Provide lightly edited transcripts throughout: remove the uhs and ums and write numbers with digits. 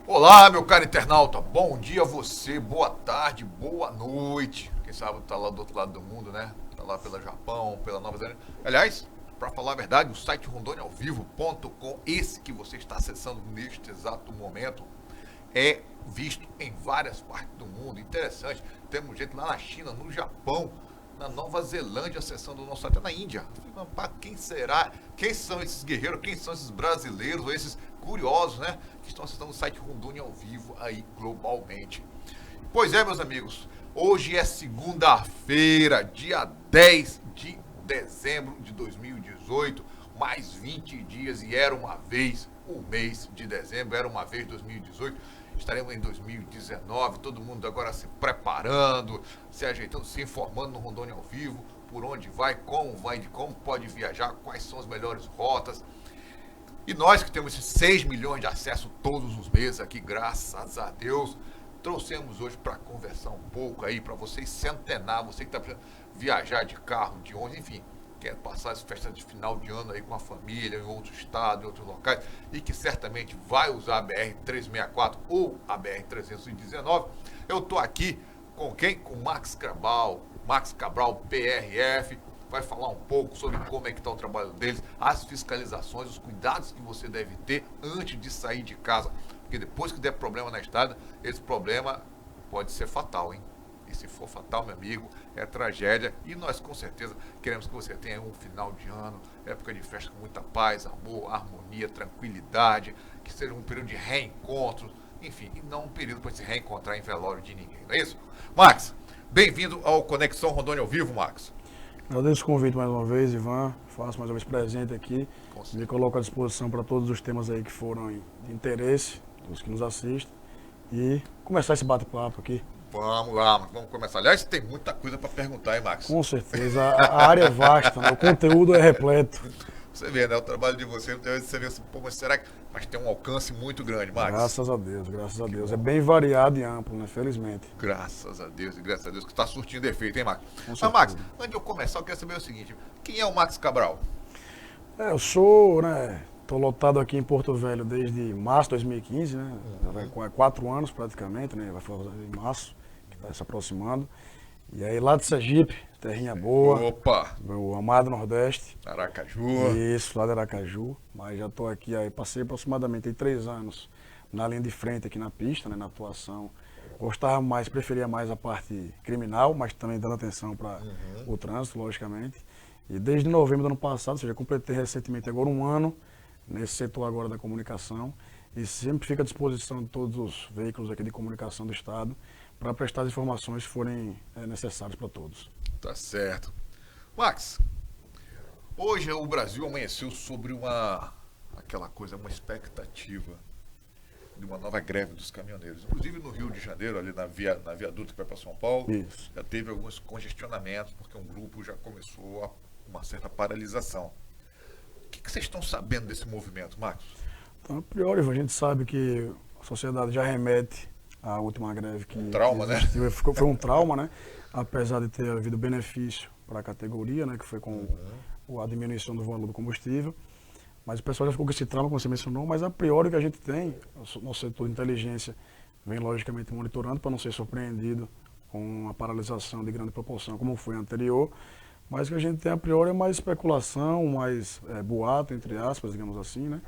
Olá, meu caro internauta, bom dia a você, boa tarde, boa noite. Quem sabe tá lá do outro lado do mundo, né? Tá lá pelo Japão, pela Nova Zelândia. Aliás, para falar a verdade, o site rondonialvivo.com, esse que você está acessando neste exato momento, é visto em várias partes do mundo. Interessante, temos gente lá na China, no Japão, na Nova Zelândia acessando o nosso site, na Índia. Quem será? Quem são esses guerreiros? Quem são esses brasileiros? Ou esses curiosos, né? Que estão acessando o site Rondônia ao Vivo aí globalmente. Pois é, meus amigos, hoje é segunda-feira, dia 10 de dezembro de 2018, mais 20 dias e era uma vez o mês de dezembro, era uma vez 2018. Estaremos em 2019, todo mundo agora se preparando, se ajeitando, se informando no Rondônia ao Vivo, por onde vai, como pode viajar, quais são as melhores rotas. E nós que temos esses 6 milhões de acessos todos os meses aqui, graças a Deus, trouxemos hoje para conversar um pouco aí, para vocês centenar, você que está precisando viajar de carro, de ônibus, enfim, quer passar as festas de final de ano aí com a família, em outro estado, em outros locais, e que certamente vai usar a BR-364 ou a BR-319, eu estou aqui com quem? Com Max Cabral, PRF, vai falar um pouco sobre como é que está o trabalho deles, as fiscalizações, os cuidados que você deve ter antes de sair de casa, porque depois que der problema na estrada, esse problema pode ser fatal, hein? E se for fatal, meu amigo, é tragédia. E nós, com certeza, queremos que você tenha um final de ano, época de festa com muita paz, amor, harmonia, tranquilidade, que seja um período de reencontro, enfim, e não um período para se reencontrar em velório de ninguém, não é isso? Max, bem-vindo ao Conexão Rondônia ao Vivo, Max. Agradeço o convite mais uma vez, Ivan. Faço mais uma vez presente aqui. Me coloco à disposição para todos os temas aí que foram de interesse dos que nos assistem. E começar esse bate-papo aqui. Vamos lá, vamos começar. Aliás, tem muita coisa para perguntar, hein, Max? Com certeza. A área é vasta, né? O conteúdo é repleto. Você vê, né? O trabalho de você, você vê assim, pô, mas será que... Mas tem um alcance muito grande, Max. Graças a Deus, graças a Deus. É bem variado e amplo, né? Felizmente. Graças a Deus e graças a Deus que está surtindo efeito, hein, Max? Mas, Max, antes de eu começar, eu quero saber o seguinte. Quem é o Max Cabral? Eu sou, né? Estou lotado aqui em Porto Velho desde março de 2015, né? Já vai 4 anos praticamente, né? Vai fazer em março, que está se aproximando. E aí lá de Sergipe, terrinha boa. Opa! Meu amado Nordeste. Aracaju. Isso, lá de Aracaju. Mas já estou aqui, aí passei aproximadamente 3 anos na linha de frente aqui na pista, né, na atuação. Gostava mais, preferia mais a parte criminal, mas também dando atenção para o trânsito, logicamente. E desde novembro do ano passado, ou seja, completei recentemente agora 1 ano nesse setor agora da comunicação. E sempre fico à disposição de todos os veículos aqui de comunicação do Estado para prestar as informações que forem necessárias para todos. Tá certo. Max, hoje o Brasil amanheceu sobre uma expectativa de uma nova greve dos caminhoneiros. Inclusive no Rio de Janeiro, ali na viaduto que vai para São Paulo, Isso. já teve alguns congestionamentos, porque um grupo já começou uma certa paralisação. O que vocês estão sabendo desse movimento, Max? Então, a priori, a gente sabe que a sociedade já remete à última greve que trauma, existiu. né? Foi um trauma, né? Apesar de ter havido benefício para a categoria, né? Que foi com a diminuição do valor do combustível. Mas o pessoal já ficou com esse trauma, como você mencionou. Mas a priori o que a gente tem, nosso setor de inteligência vem logicamente monitorando para não ser surpreendido com uma paralisação de grande proporção, como foi a anterior. Mas o que a gente tem a priori é mais especulação, mais boato, entre aspas, digamos assim, né?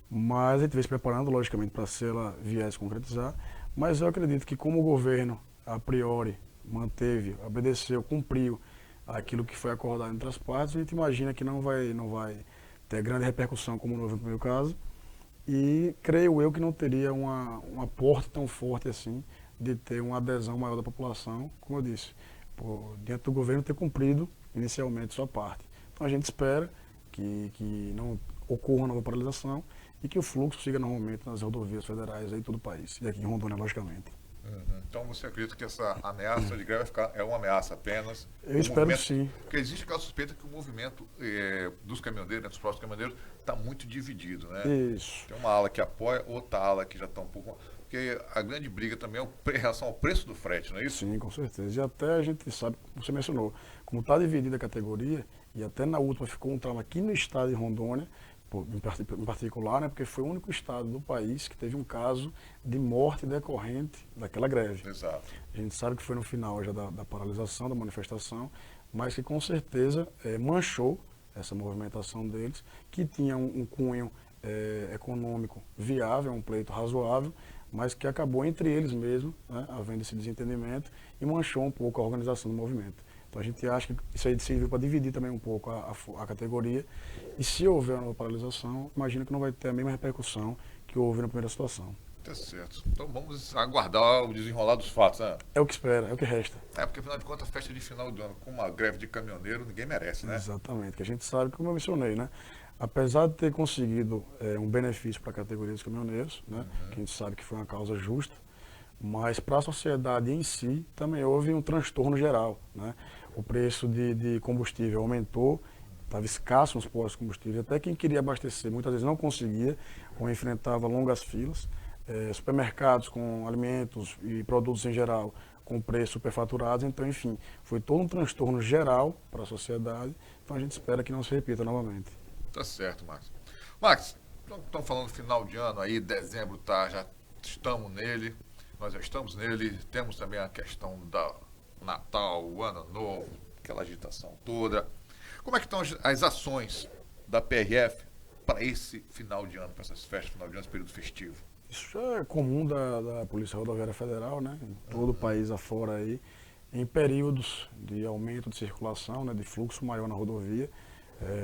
Mas a gente vem se preparando, logicamente, para se ela viesse concretizar. Mas eu acredito que como o governo, a priori, manteve, obedeceu, cumpriu aquilo que foi acordado entre as partes, a gente imagina que não vai ter grande repercussão como houve no primeiro caso. E creio eu que não teria um aporte tão forte assim de ter uma adesão maior da população, como eu disse, diante do governo ter cumprido inicialmente sua parte. Então a gente espera que não ocorra nova paralisação e que o fluxo siga normalmente nas rodovias federais aí em todo o país, e aqui em Rondônia, logicamente. Então você acredita que essa ameaça de greve é uma ameaça apenas? Eu espero que sim. Porque existe aquela suspeita que o movimento dos caminhoneiros, dos próprios caminhoneiros, está muito dividido, né? Isso. Tem uma ala que apoia, outra ala que já está um pouco... Porque a grande briga também é em relação ao preço do frete, não é isso? Sim, com certeza. E até a gente sabe, como você mencionou, como está dividida a categoria, e até na última ficou um trauma aqui no estado de Rondônia, em particular, né, porque foi o único estado do país que teve um caso de morte decorrente daquela greve. Exato. A gente sabe que foi no final já da paralisação, da manifestação, mas que com certeza manchou essa movimentação deles, que tinha um cunho econômico viável, um pleito razoável, mas que acabou entre eles mesmo, né, havendo esse desentendimento e manchou um pouco a organização do movimento. Então a gente acha que isso aí serviu para dividir também um pouco a categoria. E se houver uma nova paralisação, imagino que não vai ter a mesma repercussão que houve na primeira situação. Tá certo. Então vamos aguardar o desenrolar dos fatos, né? É o que espera, é o que resta. É, porque afinal de contas, festa de final do ano com uma greve de caminhoneiro, ninguém merece, né? Exatamente, que a gente sabe, como eu mencionei, né? Apesar de ter conseguido um benefício para a categoria dos caminhoneiros, né? Que a gente sabe que foi uma causa justa, mas para a sociedade em si também houve um transtorno geral, né? O preço de combustível aumentou, estava escasso nos postos de combustível, até quem queria abastecer muitas vezes não conseguia, ou enfrentava longas filas. Supermercados com alimentos e produtos em geral com preços superfaturados, então enfim, foi todo um transtorno geral para a sociedade, então a gente espera que não se repita novamente. Tá certo, Max. Max, estamos falando final de ano aí, dezembro tá, já estamos nele, nós já estamos nele, temos também a questão da Natal, o Ano Novo, aquela agitação toda. Como é que estão as ações da PRF para esse final de ano, para essas festas de final de ano, esse período festivo? Isso é comum da Polícia Rodoviária Federal, né? Em todo o país afora aí, em períodos de aumento de circulação, né? De fluxo maior na rodovia,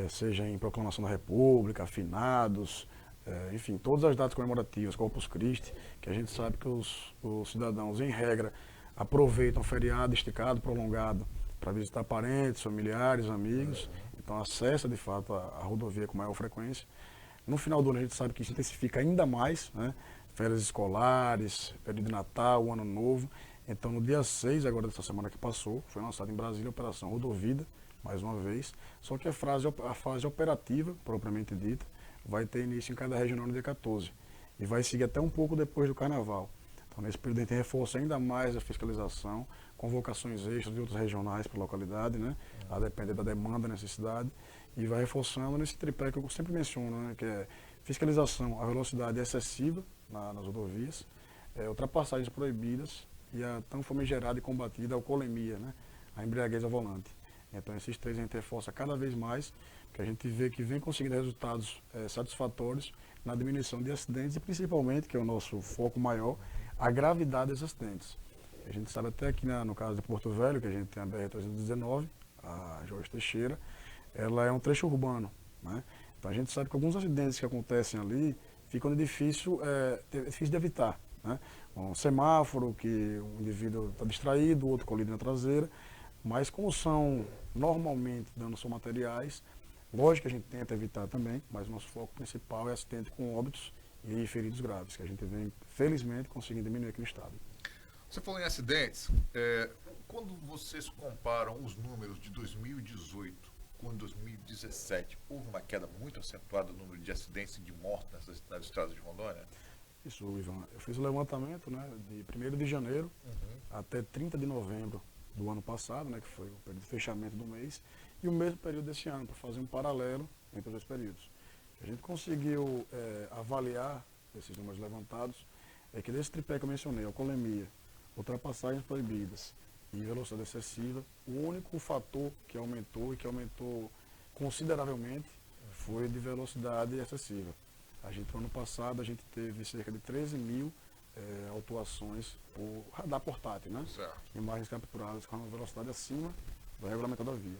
seja em proclamação da República, finados, enfim, todas as datas comemorativas, Corpus Christi, que a gente sabe que os cidadãos, em regra, aproveitam feriado esticado, prolongado, para visitar parentes, familiares, amigos, então acessa de fato a rodovia com maior frequência. No final do ano a gente sabe que isso intensifica ainda mais, né? Férias escolares, período de Natal, o Ano Novo. Então no dia 6, agora dessa semana que passou, foi lançada em Brasília a Operação Rodovida, mais uma vez, só que a fase operativa, propriamente dita, vai ter início em cada regional no dia 14 e vai seguir até um pouco depois do Carnaval. Então nesse período a gente reforça ainda mais a fiscalização, convocações extras de outros regionais para a localidade, né? A depender da demanda, da necessidade, e vai reforçando nesse tripé que eu sempre menciono, né? Que é fiscalização, a velocidade excessiva nas rodovias, ultrapassagens proibidas e a tão famigerada e combatida alcoolemia, né? A embriaguez ao volante. Então esses três a gente reforça cada vez mais, porque a gente vê que vem conseguindo resultados satisfatórios na diminuição de acidentes e principalmente, que é o nosso foco maior, a gravidade dos acidentes. A gente sabe até aqui no caso de Porto Velho, que a gente tem a BR-319, a Jorge Teixeira, ela é um trecho urbano, né? Então a gente sabe que alguns acidentes que acontecem ali ficam difícil de evitar, né? Um semáforo que um indivíduo está distraído, o outro colide na traseira, mas como são normalmente danos são materiais, lógico que a gente tenta evitar também, mas o nosso foco principal é acidente com óbitos e feridos graves, que a gente vem, felizmente, conseguindo diminuir aqui no estado. Você falou em acidentes, quando vocês comparam os números de 2018 com 2017, houve uma queda muito acentuada no número de acidentes e de mortes nas estradas de Rondônia? Isso, Ivan. Eu fiz o levantamento, né, de 1º de janeiro até 30 de novembro do ano passado, né, que foi o período de fechamento do mês, e o mesmo período desse ano, para fazer um paralelo entre os dois períodos. A gente conseguiu avaliar esses números levantados, que desse tripé que eu mencionei, alcoolemia, ultrapassagens proibidas e velocidade excessiva, o único fator que aumentou e que aumentou consideravelmente foi de velocidade excessiva. A gente, no ano passado, a gente teve cerca de 13 mil autuações por radar portátil, né? Certo. Imagens capturadas com uma velocidade acima do regulamentado da via.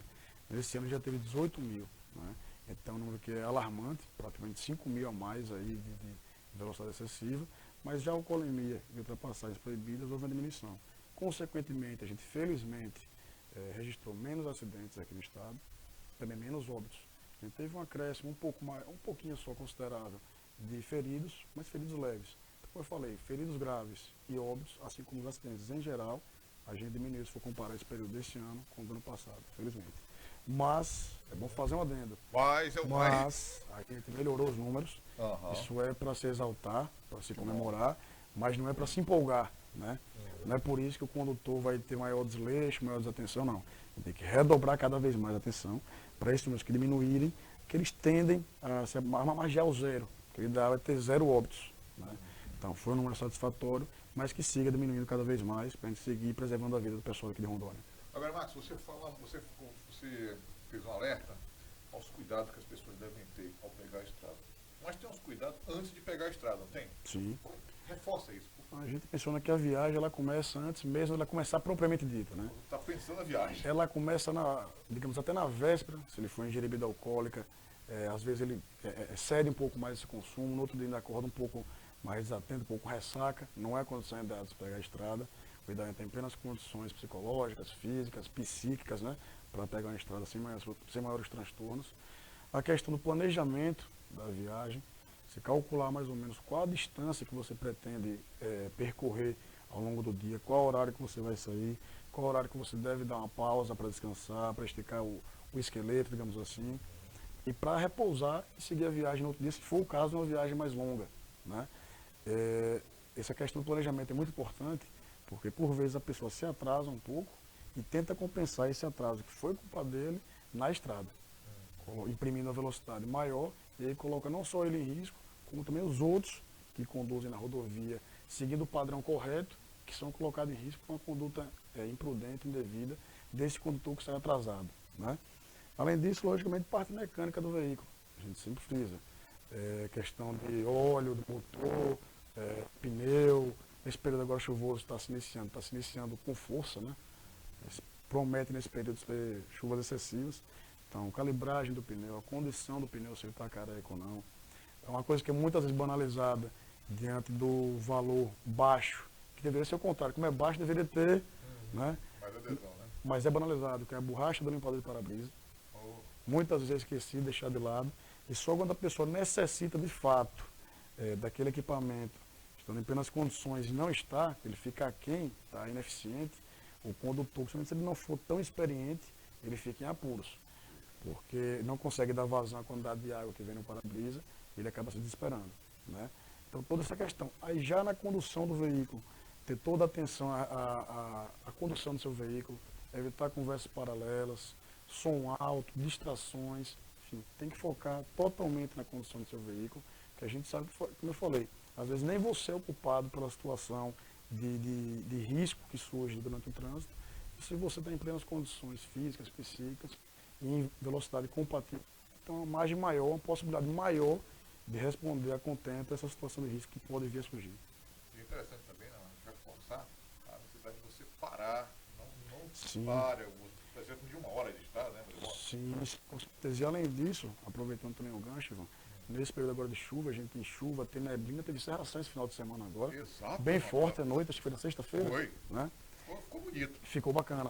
Nesse ano já teve 18 mil, né? Então, um número que é alarmante, praticamente 5 mil a mais aí de velocidade excessiva, mas já a alcoolemia e ultrapassagens proibidas houve uma diminuição. Consequentemente, a gente felizmente registrou menos acidentes aqui no estado, também menos óbitos. A gente teve um acréscimo um pouquinho só considerável de feridos, mas feridos leves. Como eu falei, feridos graves e óbitos, assim como os acidentes em geral, a gente diminuiu se for comparar esse período deste ano com o do ano passado, felizmente. Mas, é bom fazer um adendo. Mas A gente melhorou os números. Isso é para se exaltar, para se comemorar, mas não é para se empolgar, né? Não é por isso que o condutor vai ter maior desleixo, maior desatenção, não. Tem que redobrar cada vez mais a atenção para esses números que diminuírem, que eles tendem a se margear ao zero. O ideal é ter 0 óbitos. Né? Então, foi um número satisfatório, mas que siga diminuindo cada vez mais, para a gente seguir preservando a vida do pessoal aqui de Rondônia. Agora, Marcos, você fez um alerta aos cuidados que as pessoas devem ter ao pegar a estrada. Mas tem uns cuidados antes de pegar a estrada, não tem? Sim. Reforça isso. A gente menciona que a viagem ela começa antes mesmo de ela começar propriamente dita, né? Está pensando na viagem. Ela começa, digamos, até na véspera, se ele for ingerir bebida alcoólica, às vezes ele cede um pouco mais esse consumo, no outro dia ainda acorda um pouco mais desatento, um pouco ressaca, não é condição ideal de pegar a estrada, o ideal é ter plenas condições psicológicas, físicas, psíquicas, né? Para pegar uma estrada sem maiores transtornos. A questão do planejamento da viagem, você calcular mais ou menos qual a distância que você pretende percorrer ao longo do dia, qual horário que você vai sair, qual horário que você deve dar uma pausa para descansar, para esticar o esqueleto, digamos assim, e para repousar e seguir a viagem no outro dia, se for o caso, uma viagem mais longa. Né? Essa questão do planejamento é muito importante, porque por vezes a pessoa se atrasa um pouco e tenta compensar esse atraso que foi culpa dele na estrada, imprimindo a velocidade maior, e aí coloca não só ele em risco, como também os outros que conduzem na rodovia, seguindo o padrão correto, que são colocados em risco por uma conduta imprudente, indevida, desse condutor que sai atrasado. Né? Além disso, logicamente, parte mecânica do veículo. A gente sempre frisa. Questão de óleo, do motor, pneu. Esse período agora chuvoso está se iniciando com força, né? Promete nesse período ter chuvas excessivas. Então, calibragem do pneu, a condição do pneu, se ele está careca ou não. É uma coisa que é muitas vezes banalizada diante do valor baixo, que deveria ser o contrário. Como é baixo, deveria ter, né? Mais adesão, né? Mas é banalizado, que é a borracha do limpador de para-brisa. Muitas vezes esquecido, deixado de lado. E só quando a pessoa necessita de fato daquele equipamento, estando em plenas condições e não está, ele fica aquém, está ineficiente, o condutor, principalmente se ele não for tão experiente, ele fica em apuros. Porque não consegue dar vazão à quantidade de água que vem no para-brisa, ele acaba se desesperando. Né? Então, toda essa questão. Aí, já na condução do veículo, ter toda a atenção à condução do seu veículo, evitar conversas paralelas, som alto, distrações, enfim, tem que focar totalmente na condução do seu veículo, que a gente sabe, como eu falei, às vezes nem você é o culpado pela situação de risco que surge durante o trânsito, e se você está em plenas condições físicas, psíquicas, e em velocidade compatível, então uma margem maior, uma possibilidade maior de responder a contento essa situação de risco que pode vir a surgir. E é interessante também, né, reforçar a necessidade de você parar, não Sim. pare, por exemplo, de 1 hora de estrada, né? Sim, com certeza. E além disso, aproveitando também o gancho, Ivan, nesse período agora de chuva, a gente tem chuva, tem neblina, teve serração esse final de semana agora. Exato. Bem forte à noite, acho que foi na sexta-feira. Foi. Né? Ficou bonito. Ficou bacana,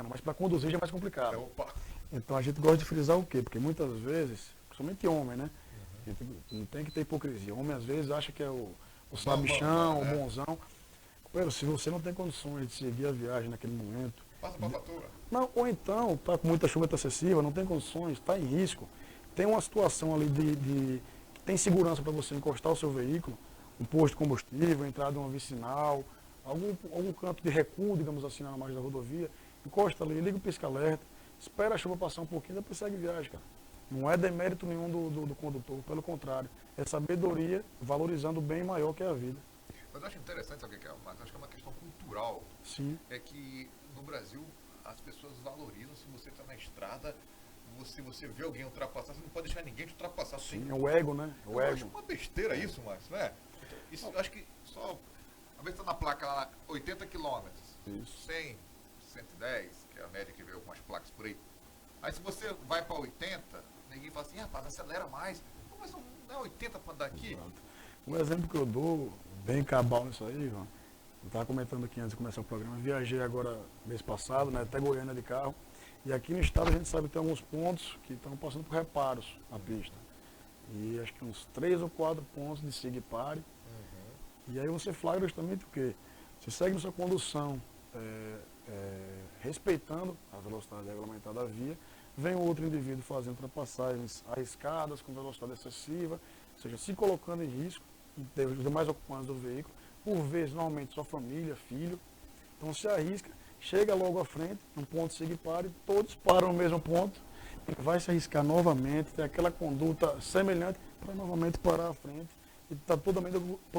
mas para conduzir já é mais complicado. Opa. Então a gente gosta de frisar o quê? Porque muitas vezes, principalmente homem, né? A gente não tem que ter hipocrisia. Homem às vezes acha que é o sabichão, o bonzão. Se você não tem condições de seguir a viagem naquele momento, passa para a fatura. Não, ou então, está com muita chuva excessiva, não tem condições, está em risco. Tem uma situação ali que tem segurança para você encostar o seu veículo, um posto de combustível, entrada de uma vicinal, algum canto de recuo, digamos assim, na margem da rodovia, encosta ali, liga o pisca-alerta, espera a chuva passar um pouquinho, depois segue viagem, cara. Não é demérito nenhum do condutor, pelo contrário, é sabedoria valorizando o bem maior que é a vida. Mas eu acho interessante, sabe o que é? Acho que é uma questão cultural. Sim. É que no Brasil as pessoas valorizam se você está na estrada, se você vê alguém ultrapassar, você não pode deixar ninguém te ultrapassar. Sim, é o ego, né? Eu acho uma besteira isso, Marcos, não é? Isso, eu acho que só. A vez está na placa lá, 80 km, 100, 110, que é a média que veio com as placas por aí. Aí se você vai para 80, ninguém fala assim, rapaz, acelera mais. Mas não é 80 para andar aqui? Exato. Um exemplo que eu dou, bem cabal nisso aí, Ivan, eu estava comentando aqui antes de começar o programa, viajei agora mês passado, né, até Goiânia de carro, e aqui no estado a gente sabe que tem alguns pontos que estão passando por reparos na pista. E acho que uns 3 ou 4 pontos de siga e pare. E aí você flagra justamente o quê? Você segue na sua condução, respeitando a velocidade regulamentada da via, vem outro indivíduo fazendo ultrapassagens arriscadas, com velocidade excessiva, ou seja, se colocando em risco, e os demais ocupantes do veículo, por vezes, normalmente, sua família, filho. Então se arrisca, chega logo à frente, um ponto siga e pare, todos param no mesmo ponto, vai se arriscar novamente, ter aquela conduta semelhante para novamente parar à frente e está todo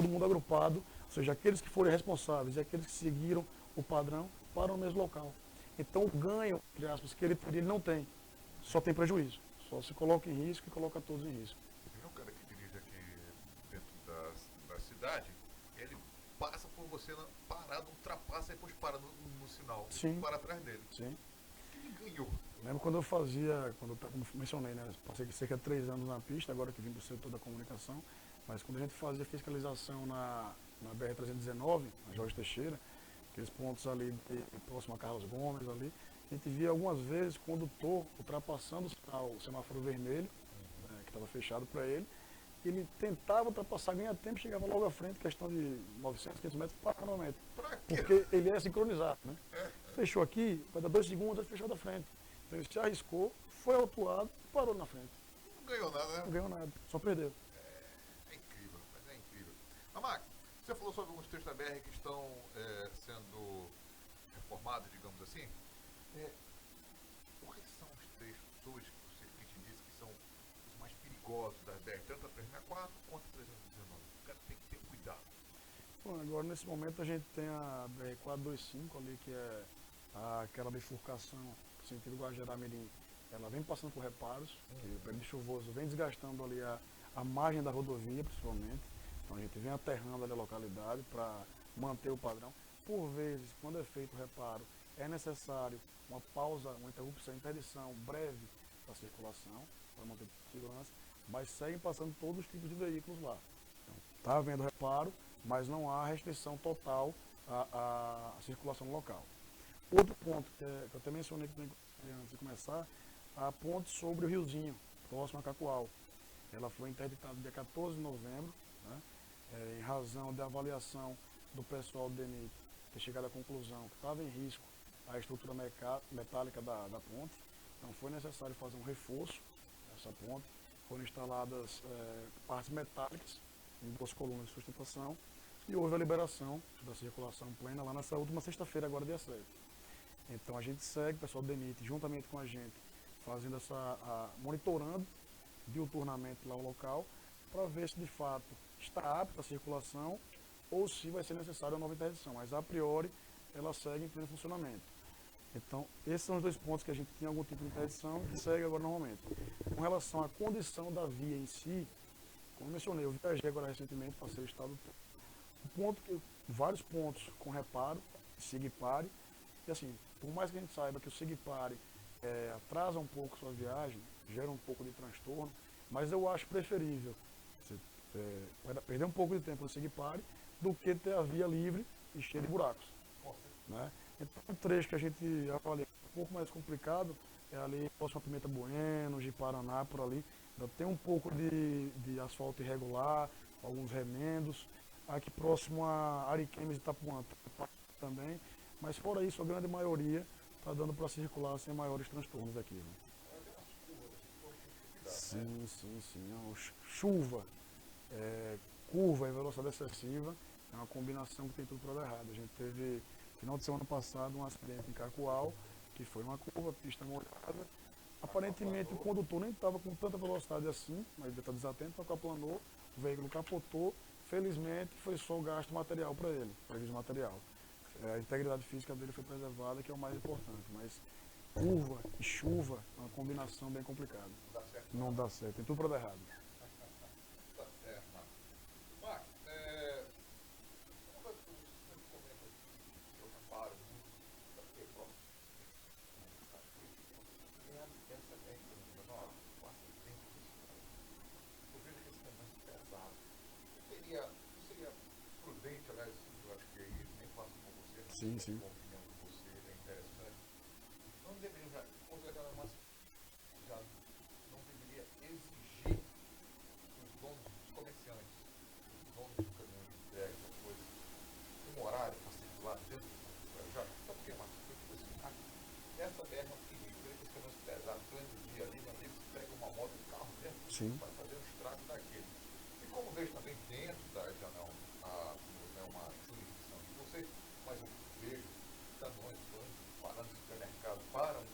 mundo agrupado, ou seja, aqueles que forem responsáveis e aqueles que seguiram o padrão param no mesmo local. Então o ganho, entre aspas, que ele teria, ele não tem, só tem prejuízo, só se coloca em risco e coloca todos em risco. Tem um cara que dirige aqui dentro da cidade, ele passa por você parado, ultrapassa e depois para no sinal. Sim. Para atrás dele. Sim. Ele ganhou. Lembro quando eu fazia, como mencionei, né? Passei cerca de 3 anos na pista, agora que vim do setor da comunicação, mas quando a gente fazia fiscalização na BR-319, na Jorge Teixeira, aqueles pontos ali próximo a Carlos Gomes ali, a gente via algumas vezes condutor ultrapassando o semáforo vermelho, que estava fechado para ele tentava ultrapassar, ganhar tempo, chegava logo à frente, questão de 900, 500 metros, para novamente. Porque ele é sincronizado, né? Fechou aqui, vai dar 2 segundos, ele fechou da frente. Então ele se arriscou, foi autuado e parou na frente. Não ganhou nada, né? Não ganhou nada, só perdeu. É incrível, mas é incrível. Amac, você falou sobre alguns trechos da BR que estão sendo reformados, digamos assim. Quais são os trechos hoje que você te disse que são os mais perigosos da BR, tanto a 364 quanto a 319? O cara tem que ter cuidado. Bom, agora nesse momento a gente tem a BR-425 ali, que é aquela bifurcação no sentido Guajará-Mirim. Ela vem passando por reparos, que o período chuvoso vem desgastando ali a margem da rodovia, principalmente. Então a gente vem aterrando ali a localidade para manter o padrão. Por vezes, quando é feito o reparo, é necessário uma pausa, uma interrupção, interdição breve da circulação, para manter segurança, mas seguem passando todos os tipos de veículos lá. Então, está havendo reparo, mas não há restrição total à circulação local. Outro ponto que eu até mencionei antes de começar, a ponte sobre o Riozinho, próximo a Cacoal. Ela foi interditada dia 14 de novembro, né, em razão da avaliação do pessoal do DENIT ter chegado à conclusão que estava em risco a estrutura metálica da ponte. Então foi necessário fazer um reforço nessa ponte. Foram instaladas partes metálicas em 2 colunas de sustentação e houve a liberação da circulação plena lá nessa última sexta-feira, agora dia 7. Então a gente segue, o pessoal do DENIT, juntamente com a gente, fazendo monitorando diuturnamente lá o local, para ver se de fato está apta a circulação ou se vai ser necessária uma nova interdição. Mas a priori ela segue em pleno funcionamento. Então esses são os 2 pontos que a gente tem algum tipo de interdição que segue agora normalmente. Com relação à condição da via em si, como eu mencionei, eu viajei agora recentemente, passei o estado vários pontos com reparo, siga e pare. E assim, por mais que a gente saiba que o siga e pare atrasa um pouco sua viagem, gera um pouco de transtorno, mas eu acho preferível você perder um pouco de tempo no siga e pare do que ter a via livre e cheia de buracos. Né? Então, o trecho que a gente avalia um pouco mais complicado é ali próximo a Pimenta Bueno, de Paraná, por ali. Ainda tem um pouco de asfalto irregular, alguns remendos. Aqui próximo a Ariquemes e Itapuã também. Mas fora isso, a grande maioria está dando para circular sem maiores transtornos aqui. Né? Sim. Chuva, curva e velocidade excessiva é uma combinação que tem tudo para dar errado. A gente teve, final de semana passado, um acidente em Cacoal, que foi uma curva, pista molhada. Aparentemente o condutor nem estava com tanta velocidade assim, mas ele está desatento, aplanou, o veículo capotou. Felizmente foi só o gasto material para ele, prejuízo material. A integridade física dele foi preservada, que é o mais importante, mas curva e chuva é uma combinação bem complicada. Não dá certo, tem tudo para dar errado. Tá certo, Marcos. Marcos, uma coisa que você sempre comenta aqui, eu reparo muito, porque próximo, tem a licença médica no 19, passa o tempo disso. Eu vejo que esse é muito pesado. Seria prudente, aliás, eu acho que é isso, nem faço com você, mas Sim. a opinião de você é interessante. Não deveria já não deveria exigir os donos, os comerciantes, os donos do caminhão de entrega, essas coisas, um horário para circular dentro do Guarujá? Sabe por que, Marcos? Eu digo assim, essa BR é um perigo, ele tem caminhões pesados, pleno dia ali, meu amigo, você pega uma moto, um carro dentro, vai fazer um estrago daquele. E como vejo também dentro da Janão, uma jurisdição de vocês, mas eu vejo caminhões parando no supermercado para um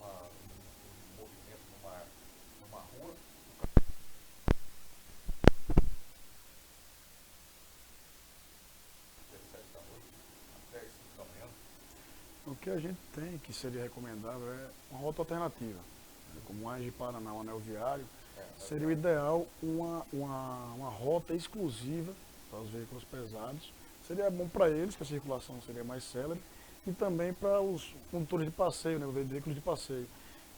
movimento numa uma rua. O que a gente tem, que seria recomendável, é uma rota alternativa. Como Anjo de Paraná, um anel viário, seria o ideal uma rota exclusiva para os veículos pesados. Seria bom para eles, que a circulação seria mais célere, e também para os condutores de passeio, né, os veículos de passeio,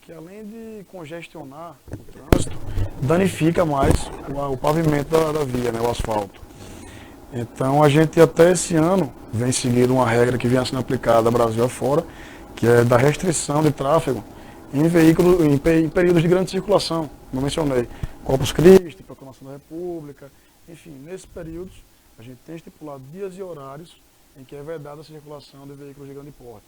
que além de congestionar o trânsito, danifica mais o pavimento da via, né, o asfalto. Então a gente até esse ano vem seguindo uma regra que vinha sendo aplicada Brasil afora, que é da restrição de tráfego em veículos, em períodos de grande circulação, como eu mencionei, Corpus Christi, Proclamação da República, enfim, nesses períodos a gente tem estipulado dias e horários em que é vedada a circulação de veículos de grande porte,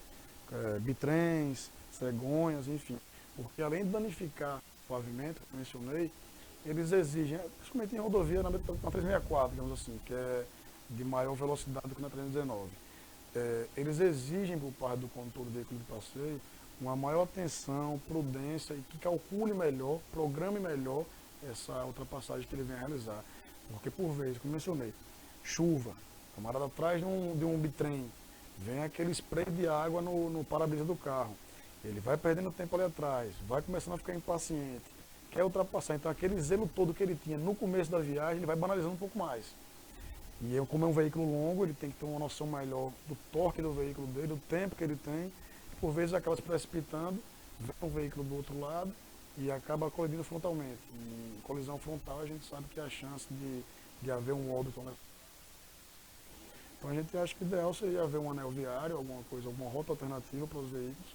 bitrens, cegonhas, enfim, porque além de danificar o pavimento, que eu mencionei, eles exigem, principalmente em rodovia na 364, digamos assim, que é de maior velocidade do que na 319. Eles exigem por parte do condutor do veículo de passeio uma maior atenção, prudência e que calcule melhor, programe melhor essa ultrapassagem que ele vem a realizar. Porque por vezes, como mencionei, chuva, o camarada atrás de um bitrem, vem aquele spray de água no para-brisa do carro. Ele vai perdendo tempo ali atrás, vai começando a ficar impaciente, quer ultrapassar. Então aquele zelo todo que ele tinha no começo da viagem, ele vai banalizando um pouco mais. E como é um veículo longo, ele tem que ter uma noção melhor do torque do veículo dele, do tempo que ele tem. Por vezes acaba se precipitando, vem um veículo do outro lado e acaba colidindo frontalmente. E colisão frontal a gente sabe que a chance de haver um óbito, né? Então a gente acha que o ideal seria haver um anel viário, alguma coisa, alguma rota alternativa para os veículos,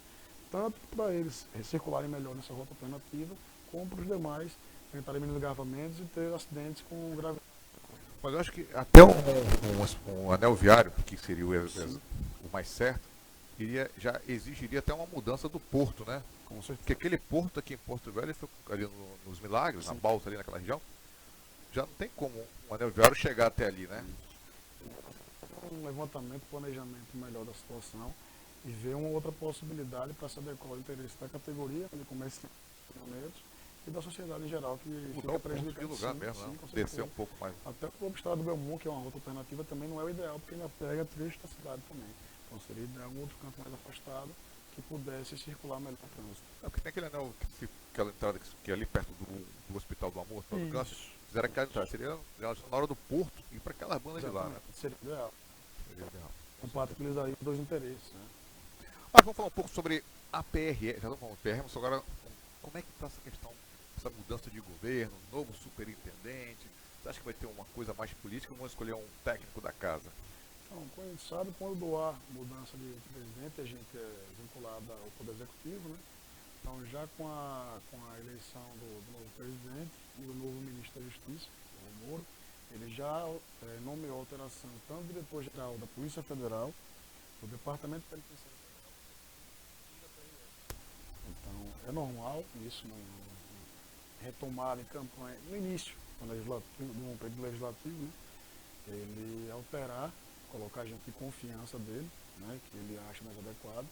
tanto para eles circularem melhor nessa rota alternativa, como para os demais evitarem menos engarrafamentos e ter acidentes com gravidade. Mas eu acho que até um anel viário, que seria o mais certo, já exigiria até uma mudança do porto, né? Com certeza. Porque aquele porto aqui em Porto Velho, ali nos Milagres, Sim. na Balsa, ali naquela região, já não tem como um anel viário chegar até ali, né? Um levantamento, planejamento melhor da situação e ver uma outra possibilidade para se adequar ao interesse da categoria, de comércio e da sociedade em geral, que Mudar fica o ponto prejudicada. de lugar mesmo, né? Descer um pouco mais. Até o Estrada do Belmont, que é uma rota alternativa, também não é o ideal, porque ainda pega trecho da cidade também. Então seria ideal um outro canto mais afastado que pudesse circular melhor o trânsito. É porque tem aquele anel, aquela entrada que é ali perto do Hospital do Amor, do Câncer. Fizeram aquela entrada, seria já na hora do porto ir para aquelas bandas de lá, né? Seria ideal. Seria ideal. Compatibilizaria os dois interesses, né? Mas vamos falar um pouco sobre a PRE, já estamos falando de PRE, mas agora como é que está essa questão, essa mudança de governo, novo superintendente? Você acha que vai ter uma coisa mais política ou vão escolher um técnico da casa? Então, como a gente sabe, quando há mudança de presidente, a gente é vinculado ao Poder Executivo, né? Então, já com a eleição do novo presidente e do novo ministro da Justiça, o Moro, ele já nomeou alteração tanto do diretor-geral da Polícia Federal, do Departamento Penitenciário Federal. Então, é normal isso, retomar em campanha, no início do período legislativo, né? Ele alterar, colocar gente de confiança dele, né? Que ele acha mais adequado,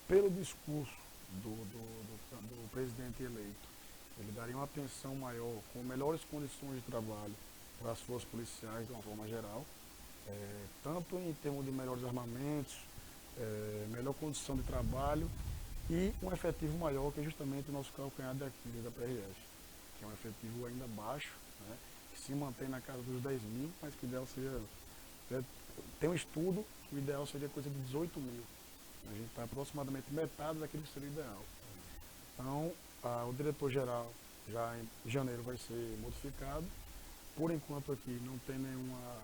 pelo discurso do presidente eleito. Ele daria uma atenção maior, com melhores condições de trabalho para as forças policiais de uma forma geral, tanto em termos de melhores armamentos, melhor condição de trabalho e um efetivo maior, que é justamente o nosso calcanhar de Aquiles da PRF, que é um efetivo ainda baixo, né, que se mantém na casa dos 10 mil, mas que o ideal seria, tem um estudo, o ideal seria coisa de 18 mil. A gente está aproximadamente metade daquilo que seria ideal. Então, o diretor-geral já em janeiro vai ser modificado. Por enquanto aqui não tem nenhuma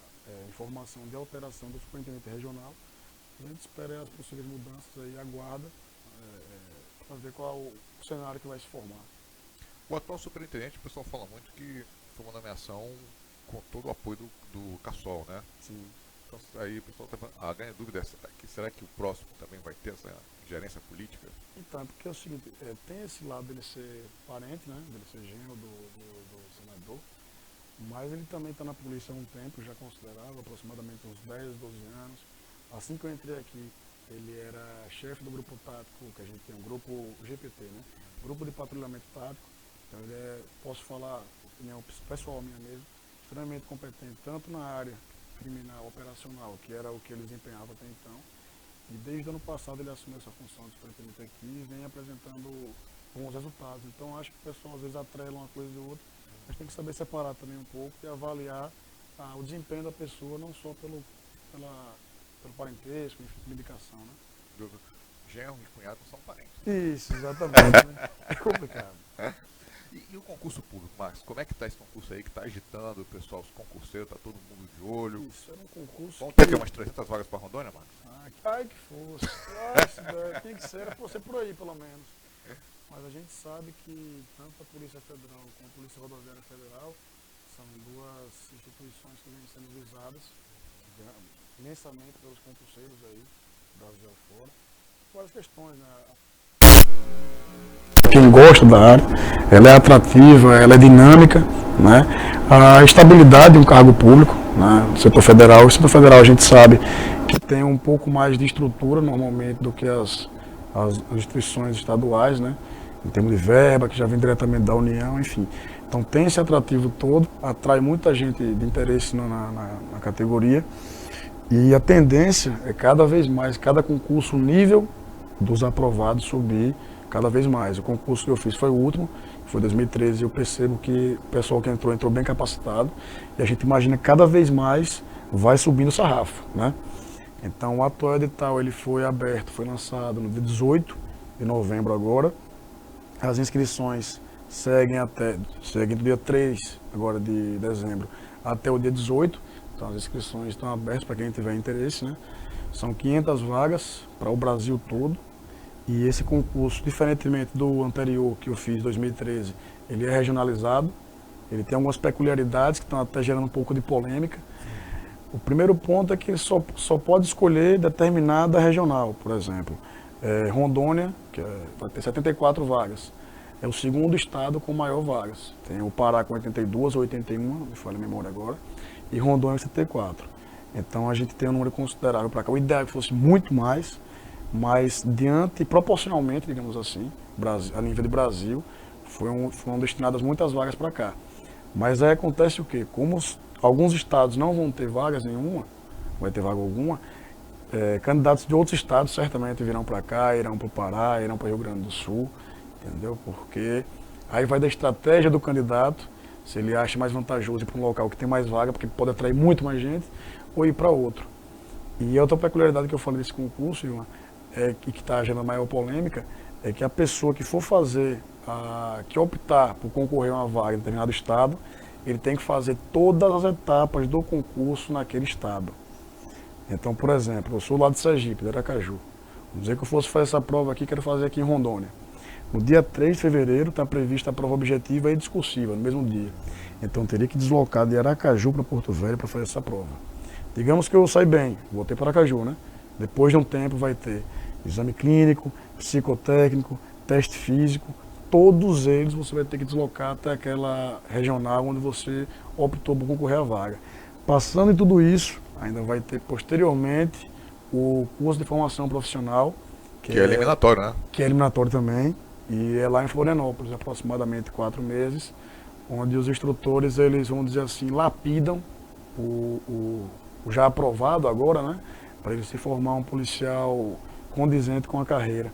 informação de alteração do superintendente regional. A gente espera as possíveis mudanças aí, aguarda para ver qual o cenário que vai se formar. O atual superintendente, o pessoal fala muito que foi uma nomeação com todo o apoio do Cassol, né? Sim. Então aí o pessoal está a grande dúvida é será que o próximo também vai ter essa gerência política? Então, porque é o seguinte, tem esse lado dele ser parente, né? Dele ser genro do senador, mas ele também está na polícia há um tempo, já considerável, aproximadamente uns 10, 12 anos. Assim que eu entrei aqui, ele era chefe do grupo tático, que a gente tem um grupo GPT, né? Grupo de Patrulhamento Tático, Então ele é, posso falar, opinião pessoal minha mesmo, extremamente competente, tanto na área criminal, operacional, que era o que ele desempenhava até então, e desde o ano passado ele assumiu essa função de superintendente aqui e vem apresentando bons resultados. Então acho que o pessoal às vezes atrela uma coisa e outra, mas tem que saber separar também um pouco e avaliar o desempenho da pessoa, não só pelo parentesco, enfim, pela indicação, né? Genro e cunhado não são parentes. Isso, exatamente. Né? É complicado. E o concurso público, Marcos? Como é que está esse concurso aí que está agitando o pessoal, os concurseiros, está todo mundo de olho? Isso, era um concurso. Vamos ter aqui umas 300 vagas para Rondônia, Marcos? Ai, que fosse. Nossa, velho, tinha que ser, era por aí pelo menos. Mas a gente sabe que tanto a Polícia Federal como a Polícia Rodoviária Federal são duas instituições que vêm sendo visadas imensamente pelos concurseiros aí, Brasil afora. Várias questões, né? Quem gosta da área, ela é atrativa, ela é dinâmica, né? A estabilidade de um cargo público, né? No setor federal. O setor federal a gente sabe que tem um pouco mais de estrutura normalmente do que as instituições estaduais, né? Em termos de verba, que já vem diretamente da União, enfim. Então tem esse atrativo todo, atrai muita gente de interesse na categoria. E a tendência é cada vez mais, cada concurso, o nível dos aprovados subir cada vez mais. O concurso que eu fiz foi o último, foi 2013, e eu percebo que o pessoal que entrou bem capacitado, e a gente imagina que cada vez mais vai subindo o sarrafo, né? Então o atual edital ele foi aberto, foi lançado no dia 18 de novembro agora. As inscrições seguem do dia 3 agora de dezembro até o dia 18. Então as inscrições estão abertas para quem tiver interesse, né? São 500 vagas para o Brasil todo. E esse concurso, diferentemente do anterior que eu fiz, em 2013, ele é regionalizado. Ele tem algumas peculiaridades que estão até gerando um pouco de polêmica. O primeiro ponto é que ele só pode escolher determinada regional, por exemplo. Rondônia, que vai ter 74 vagas. É o segundo estado com maior vagas. Tem o Pará com 82 ou 81, me falha a memória agora, e Rondônia 74. Então a gente tem um número considerável para cá. O ideal é que fosse muito mais, mas proporcionalmente, digamos assim, a nível de Brasil, foram destinadas muitas vagas para cá. Mas aí acontece o quê? Como alguns estados não vão ter vagas nenhuma, vai ter vaga alguma, candidatos de outros estados certamente virão para cá, irão para o Pará, irão para o Rio Grande do Sul, entendeu? Porque aí vai da estratégia do candidato, se ele acha mais vantajoso ir para um local que tem mais vaga, porque pode atrair muito mais gente, ou ir para outro. E a outra peculiaridade que eu falei desse concurso, Ivan, que está gerando maior polêmica, é que a pessoa que for que optar por concorrer a uma vaga em determinado estado, ele tem que fazer todas as etapas do concurso naquele estado. Então, por exemplo, eu sou lá de Sergipe, de Aracaju. Vamos dizer que eu fosse fazer essa prova aqui, quero fazer aqui em Rondônia. No dia 3 de fevereiro está prevista a prova objetiva e discursiva, no mesmo dia. Então, eu teria que deslocar de Aracaju para Porto Velho para fazer essa prova. Digamos que eu saio bem, voltei para Aracaju, né? Depois de um tempo vai ter exame clínico, psicotécnico, teste físico, todos eles você vai ter que deslocar até aquela regional onde você optou por concorrer à vaga. Passando em tudo isso, ainda vai ter posteriormente o curso de formação profissional, que é eliminatório, né? Que é eliminatório também, e é lá em Florianópolis, aproximadamente 4 meses, onde os instrutores, eles vão dizer assim, lapidam o já aprovado agora, né? Para ele se formar um policial condizente com a carreira.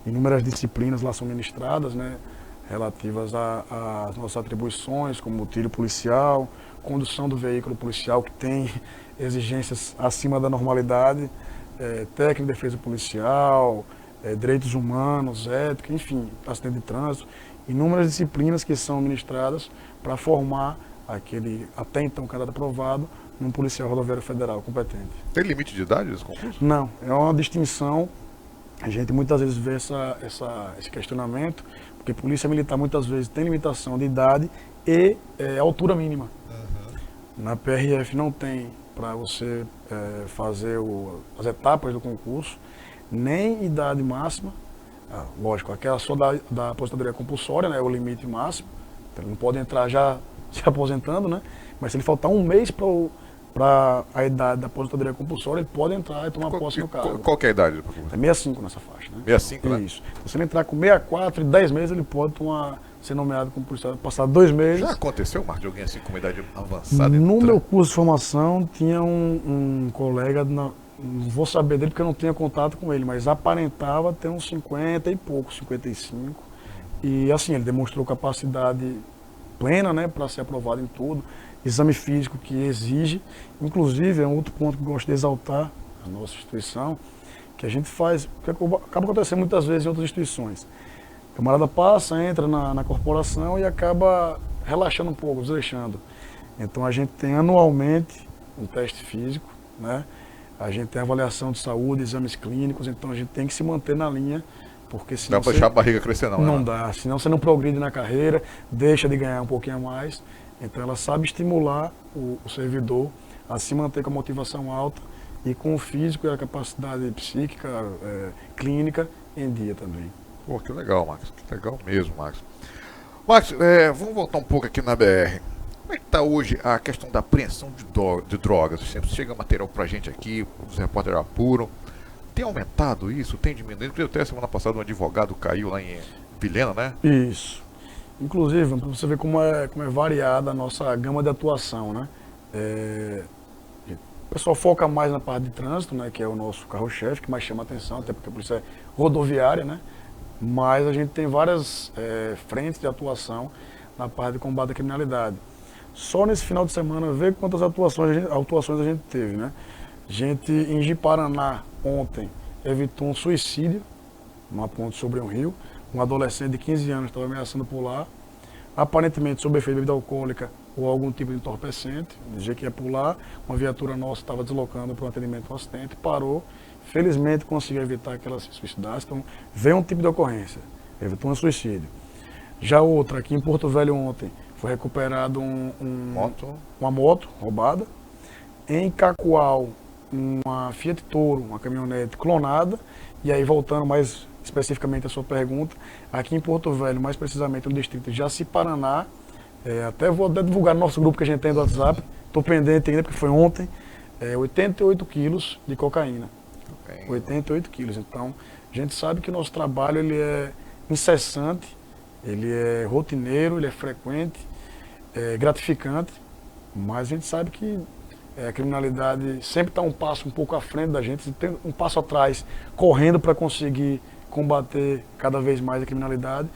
Inúmeras disciplinas lá são ministradas, né? Relativas às nossas atribuições, como tiro policial, condução do veículo policial, que tem exigências acima da normalidade, técnica de defesa policial, direitos humanos, ética, enfim, acidente de trânsito, inúmeras disciplinas que são ministradas para formar aquele, até então, candidato aprovado, num policial rodoviário federal competente. Tem limite de idade esse concurso? Não, é uma distinção. A gente muitas vezes vê esse questionamento, porque polícia militar muitas vezes tem limitação de idade e altura mínima. Uhum. Na PRF não tem para você fazer as etapas do concurso, nem idade máxima. Lógico, aquela só da aposentadoria compulsória, né, é o limite máximo. Então ele não pode entrar já se aposentando, né? Mas se ele faltar um mês para para a idade da aposentadoria compulsória, ele pode entrar e tomar posse no cargo. Qual que é a idade? É 65 nessa faixa, né? 65, né? Isso. Se ele entrar com 64 e 10 meses, ele pode ser nomeado como policial. Passar 2 meses. Já aconteceu, Marcos, de alguém assim com uma idade avançada? No meu curso de formação, tinha um colega, não vou saber dele porque eu não tinha contato com ele, mas aparentava ter uns 50 e pouco, 55. E assim, ele demonstrou capacidade plena, né, para ser aprovado em tudo. Exame físico que exige. Inclusive, é um outro ponto que eu gosto de exaltar a nossa instituição, que a gente faz, que acaba acontecendo muitas vezes em outras instituições. O camarada passa, entra na corporação e acaba relaxando um pouco, desleixando. Então a gente tem anualmente um teste físico, né? A gente tem avaliação de saúde, exames clínicos, então a gente tem que se manter na linha, porque senão não dá pra deixar a barriga crescer não, não né? dá, senão você não progride na carreira, deixa de ganhar um pouquinho a mais. Então ela sabe estimular o servidor a se manter com a motivação alta e com o físico e a capacidade psíquica, clínica em dia também. Pô, que legal, Marcos. Que legal mesmo, Marcos. Marcos, vamos voltar um pouco aqui na BR. Como é que está hoje a questão da apreensão de drogas? Sempre chega material pra gente aqui, os repórteres apuram. Tem aumentado isso? Tem diminuído? Porque até semana passada um advogado caiu lá em Vilhena, né? Isso. Inclusive, para você ver como é variada a nossa gama de atuação, né? O pessoal foca mais na parte de trânsito, né? Que é o nosso carro-chefe, que mais chama atenção, até porque a polícia é rodoviária, né? Mas a gente tem várias frentes de atuação na parte de combate à criminalidade. Só nesse final de semana, vê quantas atuações a gente teve, né? A gente, em Ji-Paraná, ontem, evitou um suicídio, numa ponte sobre um rio. Um adolescente de 15 anos estava ameaçando pular, aparentemente sob efeito de bebida alcoólica ou algum tipo de entorpecente, dizia que ia pular, uma viatura nossa estava deslocando para o atendimento ao acidente, parou, felizmente conseguiu evitar que ela se suicidasse, então veio um tipo de ocorrência, evitou um suicídio. Já outra, aqui em Porto Velho ontem, foi recuperado uma moto roubada, em Cacoal, uma Fiat Toro, uma caminhonete clonada, e aí voltando mais especificamente a sua pergunta, aqui em Porto Velho, mais precisamente no distrito de Jaci-Paraná, até vou divulgar no nosso grupo que a gente tem do WhatsApp, estou pendente ainda porque foi ontem, 88 quilos de cocaína. 88 quilos. Então, a gente sabe que o nosso trabalho ele é incessante, ele é rotineiro, ele é frequente, é gratificante, mas a gente sabe que a criminalidade sempre está um passo um pouco à frente da gente, tem um passo atrás, correndo para conseguir combater cada vez mais a criminalidade,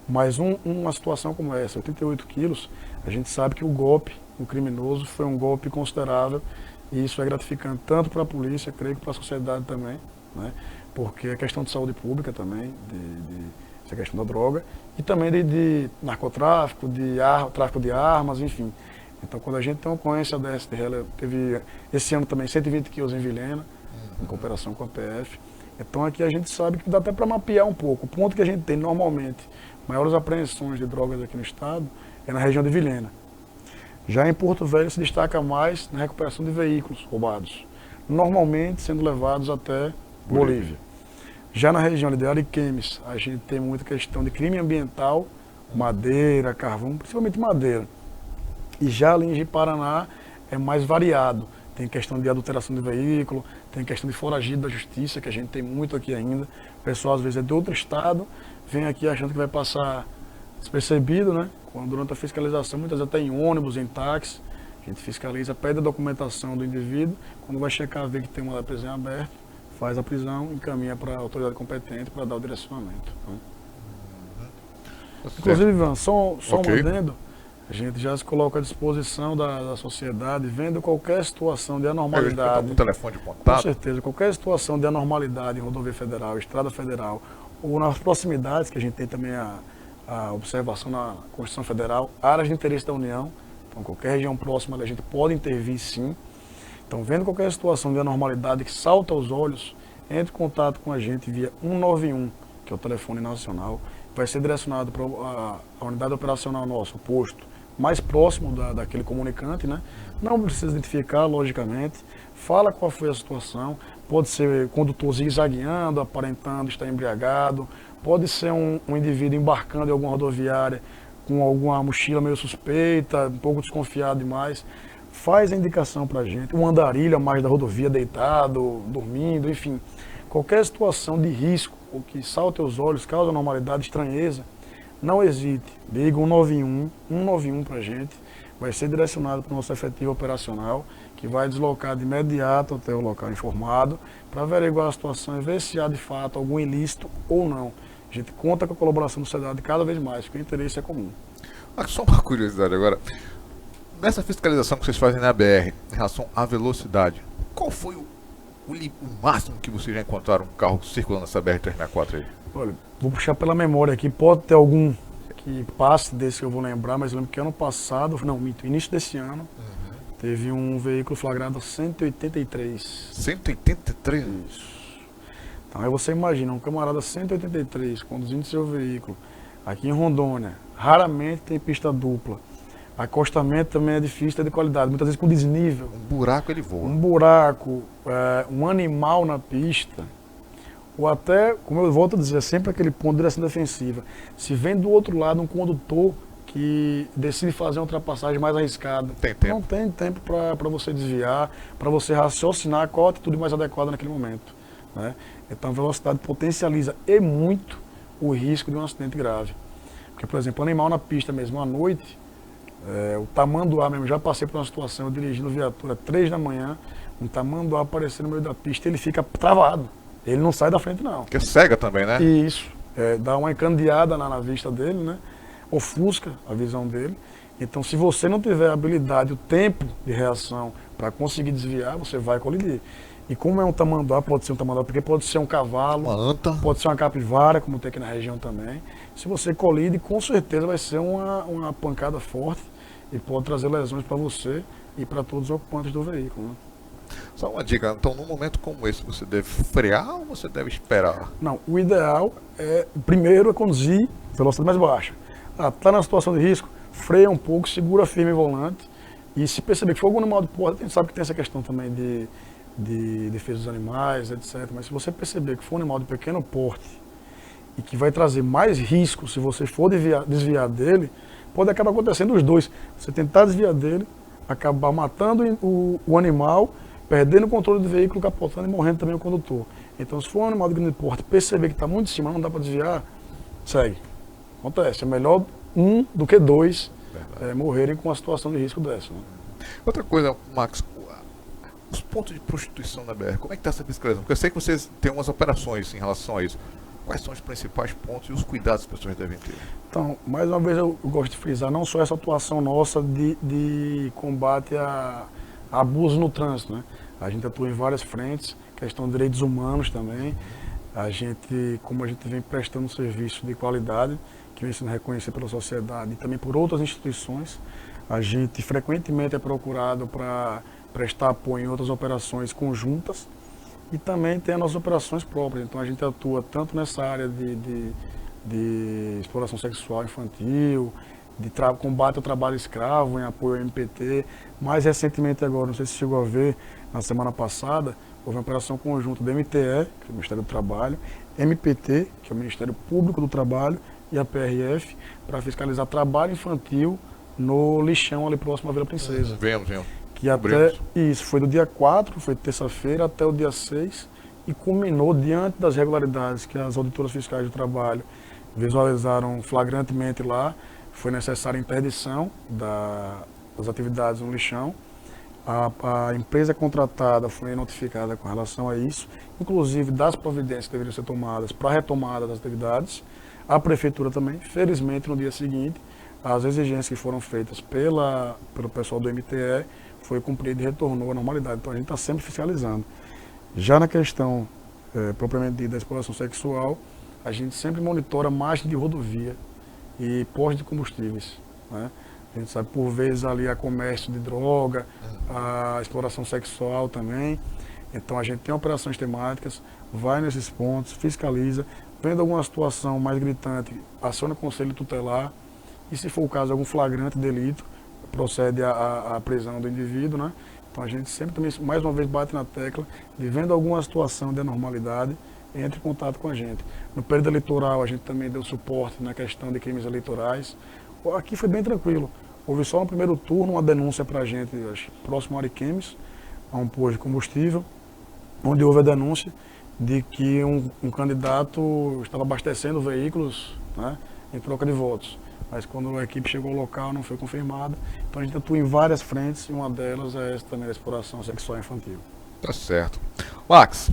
mas uma situação como essa, 88 quilos, a gente sabe que o golpe, o criminoso, foi um golpe considerável e isso é gratificante tanto para a polícia, creio que para a sociedade também, né? Porque a questão de saúde pública também, essa questão da droga, e também de narcotráfico, tráfico de armas, enfim. Então, quando a gente tem uma ocorrência dessa, teve esse ano também 120 quilos em Vilhena, em cooperação com a PF. Então, aqui a gente sabe que dá até para mapear um pouco. O ponto que a gente tem normalmente maiores apreensões de drogas aqui no estado é na região de Vilhena. Já em Porto Velho se destaca mais na recuperação de veículos roubados, normalmente sendo levados até Bolívia. Já na região de Ariquemes, a gente tem muita questão de crime ambiental, madeira, carvão, principalmente madeira. E já ali em Ji-Paraná é mais variado. Tem questão de adulteração de veículo, tem questão de foragido da justiça, que a gente tem muito aqui ainda. O pessoal às vezes é de outro estado, vem aqui achando que vai passar despercebido, né? Quando durante a fiscalização, muitas vezes até em ônibus, em táxi, a gente fiscaliza, pede a documentação do indivíduo, quando vai checar, ver que tem uma prisão aberta, faz a prisão, encaminha para a autoridade competente para dar o direcionamento. Né? Inclusive, Ivan, só um adendo, a gente já se coloca à disposição da sociedade, vendo qualquer situação de anormalidade. Um telefone de contato? Com certeza, qualquer situação de anormalidade em rodovia federal, estrada federal, ou nas proximidades, que a gente tem também a observação na Constituição Federal, áreas de interesse da União, então qualquer região próxima a gente pode intervir sim. Então, vendo qualquer situação de anormalidade que salta aos olhos, entre em contato com a gente via 191, que é o telefone nacional, vai ser direcionado para a unidade operacional nossa, o posto mais próximo daquele comunicante, né? Não precisa identificar, logicamente, fala qual foi a situação, pode ser condutor zigue-zagueando, aparentando estar embriagado, pode ser um indivíduo embarcando em alguma rodoviária com alguma mochila meio suspeita, um pouco desconfiado demais. faz a indicação para a gente, um andarilho a mais da rodovia, deitado, dormindo, enfim, qualquer situação de risco, ou que salte aos olhos, causa anormalidade, estranheza, não hesite, liga 191 para a gente, vai ser direcionado para o nosso efetivo operacional, que vai deslocar de imediato até o local informado, para averiguar a situação e ver se há de fato algum ilícito ou não. A gente conta com a colaboração da sociedade cada vez mais, porque o interesse é comum. Mas só uma curiosidade agora. Nessa fiscalização que vocês fazem na BR, em relação à velocidade, qual foi o máximo que vocês já encontraram um carro circulando nessa BR-364 aí? Olha, vou puxar pela memória aqui, pode ter algum que passe desse que eu vou lembrar, mas eu lembro que ano passado, não, mito, início desse ano, teve um veículo flagrado a 183. 183? Isso. Então aí você imagina, um camarada 183 conduzindo seu veículo aqui em Rondônia, raramente tem pista dupla. Acostamento também é difícil, é de qualidade, muitas vezes com desnível. Um buraco ele voa. Um buraco, um animal na pista, ou até, como eu volto a dizer, é sempre aquele ponto de direção defensiva. Se vem do outro lado um condutor que decide fazer uma ultrapassagem mais arriscada, não tem tempo para você desviar, para você raciocinar qual a atitude mais adequada naquele momento, né? Então a velocidade potencializa e muito o risco de um acidente grave. Porque, por exemplo, animal na pista mesmo à noite, o tamanduá mesmo, já passei por uma situação, eu dirigindo viatura 3 da manhã, um tamanduá aparecer no meio da pista, ele fica travado, ele não sai da frente não. Porque é cega também, né? Isso, dá uma encandeada na vista dele, né? Ofusca a visão dele. Então, se você não tiver a habilidade, o tempo de reação para conseguir desviar, você vai colidir. E como é um tamanduá, pode ser um tamanduá, porque pode ser um cavalo, uma anta, pode ser uma capivara, como tem aqui na região também. Se você colide, com certeza vai ser uma pancada forte e pode trazer lesões para você e para todos os ocupantes do veículo, né? Só uma dica, então num momento como esse, você deve frear ou você deve esperar? Não, o ideal primeiro é conduzir velocidade mais baixa. Está na situação de risco, freia um pouco, segura firme o volante e se perceber que for algum animal de porta, a gente sabe que tem essa questão também de defesa dos animais, etc. Mas se você perceber que for um animal de pequeno porte e que vai trazer mais risco se você for desviar dele, pode acabar acontecendo os dois. Você tentar desviar dele, acabar matando o animal, perdendo o controle do veículo, capotando e morrendo também o condutor. Então, se for um animal de grande porte, perceber que está muito em cima, não dá para desviar, segue. Acontece. É melhor um do que dois morrerem com uma situação de risco dessa, né? Outra coisa, Max, os pontos de prostituição na BR, como é que está essa fiscalização? Porque eu sei que vocês têm umas operações em relação a isso. Quais são os principais pontos e os cuidados que as pessoas devem ter? Então, mais uma vez eu gosto de frisar, não só essa atuação nossa de combate a abuso no trânsito, né? A gente atua em várias frentes, questão de direitos humanos também. A gente, como a gente vem prestando um serviço de qualidade, que vem sendo reconhecido pela sociedade e também por outras instituições, a gente frequentemente é procurado para prestar apoio em outras operações conjuntas e também tem as nossas operações próprias. Então a gente atua tanto nessa área de exploração sexual infantil, de combate ao trabalho escravo, em apoio ao MPT. Mais recentemente agora, não sei se chegou a ver, na semana passada, houve uma operação conjunta do MTE, que é o Ministério do Trabalho, MPT, que é o Ministério Público do Trabalho, e a PRF, para fiscalizar trabalho infantil no lixão ali próximo à Vila Princesa. Vemos. Que até isso foi do dia 4, foi terça-feira, até o dia 6, e culminou diante das regularidades que as auditoras fiscais do trabalho visualizaram flagrantemente lá. Foi necessária a interdição das atividades no lixão. A empresa contratada foi notificada com relação a isso, inclusive das providências que deveriam ser tomadas para a retomada das atividades. A prefeitura também, felizmente, no dia seguinte, as exigências que foram feitas pelo pessoal do MTE foi cumprida e retornou à normalidade. Então a gente está sempre fiscalizando. Já na questão propriamente dita da exploração sexual, a gente sempre monitora margem de rodovia e postos de combustíveis, né? A gente sabe, por vezes, ali há comércio de droga, a exploração sexual também. Então a gente tem operações temáticas, vai nesses pontos, fiscaliza, vendo alguma situação mais gritante, aciona o conselho tutelar e, se for o caso, algum flagrante delito, procede à prisão do indivíduo, né? Então a gente sempre também, mais uma vez, bate na tecla de, vendo alguma situação de anormalidade, entre em contato com a gente. No período eleitoral, a gente também deu suporte na questão de crimes eleitorais. Aqui foi bem tranquilo. houve só no primeiro turno uma denúncia para a gente, acho, próximo a Ariquemes, a um posto de combustível, onde houve a denúncia de que um candidato estava abastecendo veículos, né, em troca de votos. Mas quando a equipe chegou ao local não foi confirmada. Então a gente atua em várias frentes e uma delas é essa também, a exploração sexual infantil. Tá certo. Max,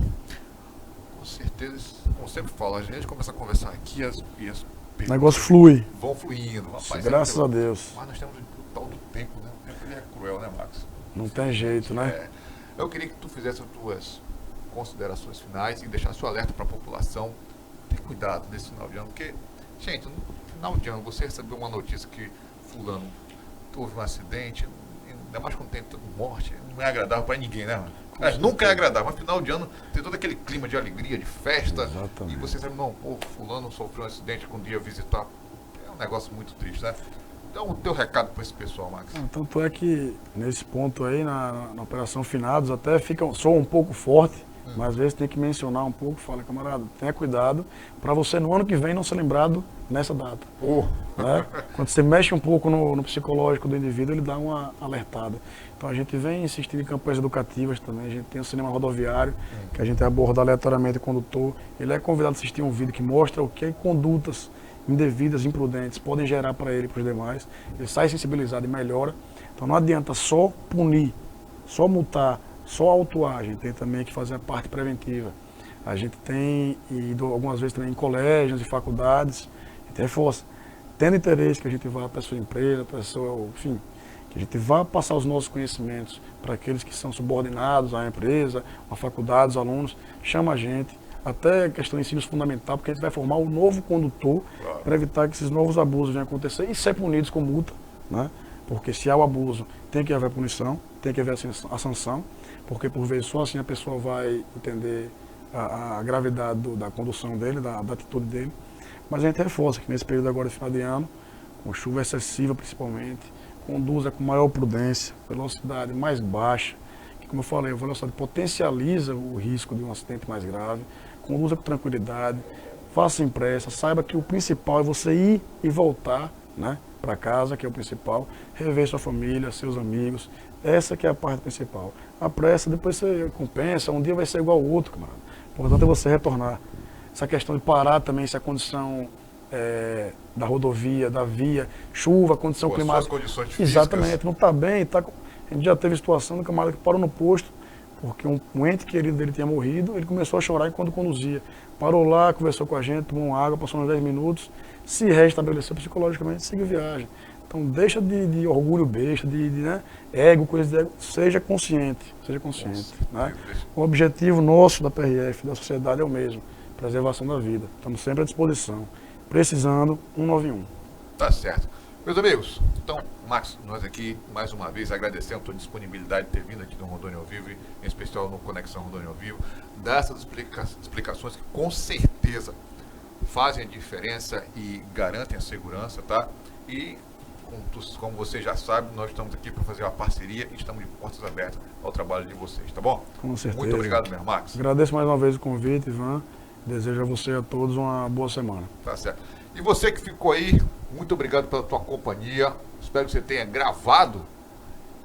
com certeza, como sempre falo, a gente começa a conversar aqui e as O negócio flui. vão fluindo. Rapaz, Graças a Deus. Mas nós temos o tal do tempo, né? O tempo ele é cruel, né, Max? Não tem jeito, né? É, eu queria que tu fizesse as tuas considerações finais e deixasse o alerta para a população. Ter cuidado nesse final de ano, porque, gente, no final de ano você recebeu uma notícia que fulano houve um acidente, ainda mais quando tem tanta morte, não é agradável para ninguém, né, mano? Nunca é agradável, mas final de ano tem todo aquele clima de alegria, de festa. Exatamente. E você sabe, não, pô, fulano sofreu um acidente quando ia visitar. É um negócio muito triste, né? Então, o teu recado para esse pessoal, Max. Tanto é que nesse ponto aí, na Operação Finados, até soa um pouco forte, mas às vezes tem que mencionar um pouco, fala, camarada, tenha cuidado para você no ano que vem não ser lembrado nessa data. Né? Quando você mexe um pouco no psicológico do indivíduo, ele dá uma alertada. Então a gente vem insistindo em campanhas educativas também, a gente tem o cinema rodoviário, que a gente aborda aleatoriamente o condutor, ele é convidado a assistir um vídeo que mostra o que condutas indevidas, imprudentes, podem gerar para ele e para os demais, ele sai sensibilizado e melhora. Então não adianta só punir, só multar, só autuar, a gente tem também que fazer a parte preventiva. A gente tem ido algumas vezes também em colégios e faculdades, a gente reforça, tendo interesse que a gente vá para a sua empresa, para a sua, enfim, que a gente vá passar os nossos conhecimentos para aqueles que são subordinados à empresa, à faculdade, os alunos, chama a gente, até questão de ensino fundamental, porque a gente vai formar um novo condutor para evitar que esses novos abusos venham acontecer e ser punidos com multa, né? Porque se há o abuso, tem que haver punição, tem que haver a sanção, porque por vezes só assim a pessoa vai entender a gravidade da condução dele, da atitude dele. Mas a gente reforça que nesse período agora de final de ano, com chuva excessiva principalmente, conduza com maior prudência, velocidade mais baixa, que como eu falei, a velocidade potencializa o risco de um acidente mais grave, conduza com tranquilidade, faça sem pressa, saiba que o principal é você ir e voltar, né, para casa, que é o principal, rever sua família, seus amigos, essa que é a parte principal. A pressa depois você compensa, um dia vai ser igual ao outro, camarada. Portanto é você retornar. Essa questão de parar também, se a condição da rodovia, da via, chuva, condição climática. Condições físicas. Exatamente, não está bem, a gente já teve situação do camarada que parou no posto, porque um ente querido dele tinha morrido, ele começou a chorar enquanto conduzia. Parou lá, conversou com a gente, tomou uma água, passou uns 10 minutos, se restabeleceu psicologicamente, seguiu viagem. Então deixa de orgulho besta, né, ego, coisa de ego, seja consciente. Né? O objetivo nosso da PRF, da sociedade é o mesmo, preservação da vida. Estamos sempre à disposição. Precisando, 191. Tá certo. Meus amigos, então, Max, nós aqui, mais uma vez, agradecemos a tua disponibilidade de ter vindo aqui no Rondônia ao Vivo, em especial no Conexão Rondônia ao Vivo, dar essas explicações que com certeza fazem a diferença e garantem a segurança, tá? E, como você já sabe, nós estamos aqui para fazer uma parceria e estamos de portas abertas ao trabalho de vocês, tá bom? Com certeza. Muito obrigado mesmo, Max. Agradeço mais uma vez o convite, Ivan. Desejo a você e a todos uma boa semana. Tá certo. E você que ficou aí, muito obrigado pela tua companhia. Espero que você tenha gravado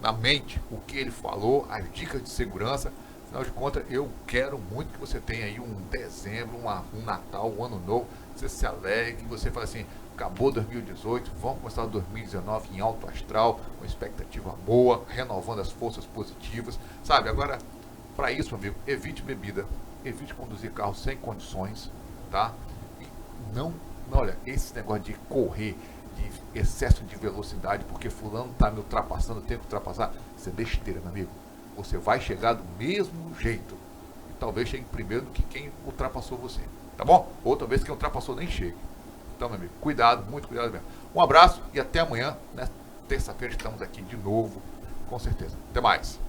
na mente o que ele falou, as dicas de segurança. Afinal de contas, eu quero muito que você tenha aí um dezembro, um Natal, um Ano Novo. Você se alegre, que você fale assim, acabou 2018, vamos começar 2019 em alto astral, com expectativa boa, renovando as forças positivas. Sabe, agora, para isso, amigo, evite bebida. Evite conduzir carro sem condições, tá? E olha, esse negócio de correr, de excesso de velocidade, porque fulano tá me ultrapassando, tem que ultrapassar, isso é besteira, meu amigo. Você vai chegar do mesmo jeito. E talvez chegue primeiro do que quem ultrapassou você, tá bom? Ou talvez quem ultrapassou nem chegue. Então, meu amigo, cuidado, muito cuidado mesmo. Um abraço e até amanhã, né? Terça-feira estamos aqui de novo, com certeza. Até mais.